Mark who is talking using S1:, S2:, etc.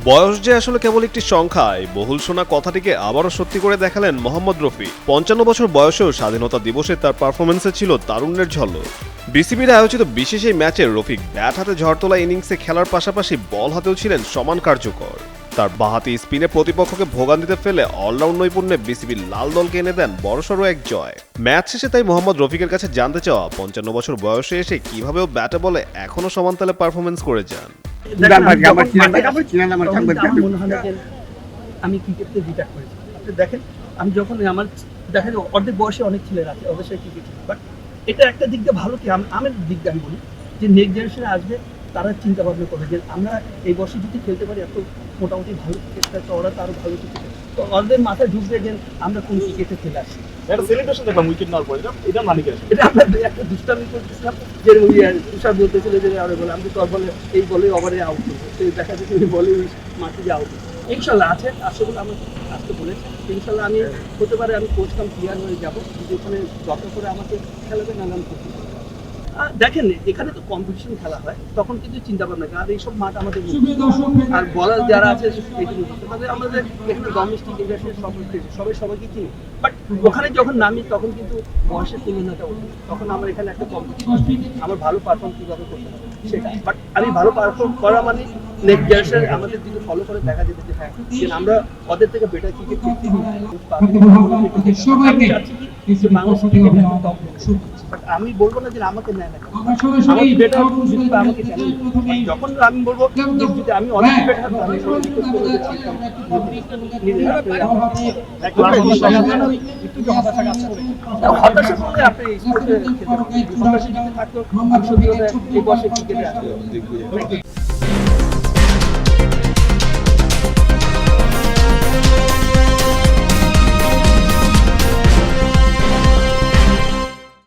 S1: বয়স যে আসলে কেবল একটি সংখ্যা, এই বহুল শোনা কথাটিকে আবারও সত্যি করে দেখালেন মোহাম্মদ রফি। ৫৫ বছর বয়সেও স্বাধীনতা দিবসে তার পারফরমেন্সে ছিল তারুণ্যের ঝলক। বিসিবির আয়োজিত বিশেষ এই ম্যাচে রফিক ব্যাট হাতে ঝড় তোলা ইনিংসে খেলার পাশাপাশি বল হাতেও ছিলেন সমান কার্যকর। তার বাঁহাতি স্পিনে প্রতিপক্ষকে ভোগান্তিতে ফেলে অলরাউন্ড নৈপুণ্যে বিসিবির লাল দলকে এনে দেন বড়সড় এক জয়। ম্যাচ শেষে তাই মোহাম্মদ রফিকের কাছে জানতে চাওয়া ৫৫ বছর বয়সে এসে কিভাবেও ব্যাটে বলে এখনো সমান তালে পারফরমেন্স করে যান।
S2: আমি ক্রিকেটকে রিটায়ার করেছি। আপনি দেখেন, আমি যখন আমার দেখেন অর্ধেক বয়সে অনেক ছেলেরা আছে, ওদের সাথে ক্রিকেট, বাট এটা একটা দিক দিয়ে ভালো কি আমার দিক দিয়ে আমি বলি যে নেক্সট জেনারেশনে আসবে, তারা চিন্তা ভাবনা করবে যে আমরা এই বয়সে যদি খেলতে পারি এত মোটামুটি ভালো ক্রিকেটটা, তো ওরা তো আরো ভালো ক্রিকেট, তো ওদের মাথায় ঢুকবে যে আমরা কোন ক্রিকেটে খেলে আসি।
S3: একটা সেলিব্রেশন দেখলাম উইকেট নেওয়ার পরে, এটা মানে কি?
S2: এটা আমরা একটা দুষ্টামি করতেছিলাম যে তুষার বলতেছিল যে আরে বলে আমি তো তোর বলে এই বলে ওভারে আউট করবো, সেই দেখা যাচ্ছে ওই বলে মাঠে যে আউট। ইনশাল্লাহ আছে, আসলে আমি আসতে বলেছি, ইনশাল্লাহ আমি হতে পারে আমি কোচ কাম ক্লিয়ার হয়ে যাবো, যেখানে দরকার করে আমাকে খেলাবে নানান করতে। দেখেন এখানে তো কম্পিটিশন খেলা হয়, তখন কিন্তু চিন্তা ভাবনা আর এইসব মাঠ আমাদের আর বলার যারা আছে তবে আমাদের এখানে ডোমেস্টিক ইন্ডাস্ট্রি সবাই সবাইকে চিনি, বাট ওখানে যখন নামি তখন কিন্তু বয়সের তুলনাটা ওঠে, তখন আমার এখানে একটা কম্পিটিশন, আমার ভালো পারফর্ম কীভাবে করতে হবে সেটা। বাট আমি ভালো পারফর্ম করা মানে নেক্সট জেনারেশন আমাদের দিকে ফলো করে দেখা যেতে যে হ্যাঁ আমরা ওদের থেকে বেটার ক্রিকেট খেলতে আমি চাচ্ছি কি যে বাংলাদেশ ক্রিকেট টপ, বাট আমি বলবো না যে আমাকে নেয় না, আমি বেটার যদি আমাকে যখন আমি বলবো যদি আমি অনেক বেটার আমি হতাশা করলে আপনি স্পোর্টে খেলতে পারবেন, হতাশা যদি থাকতো এই বয়সে ক্রিকেটে আসবে।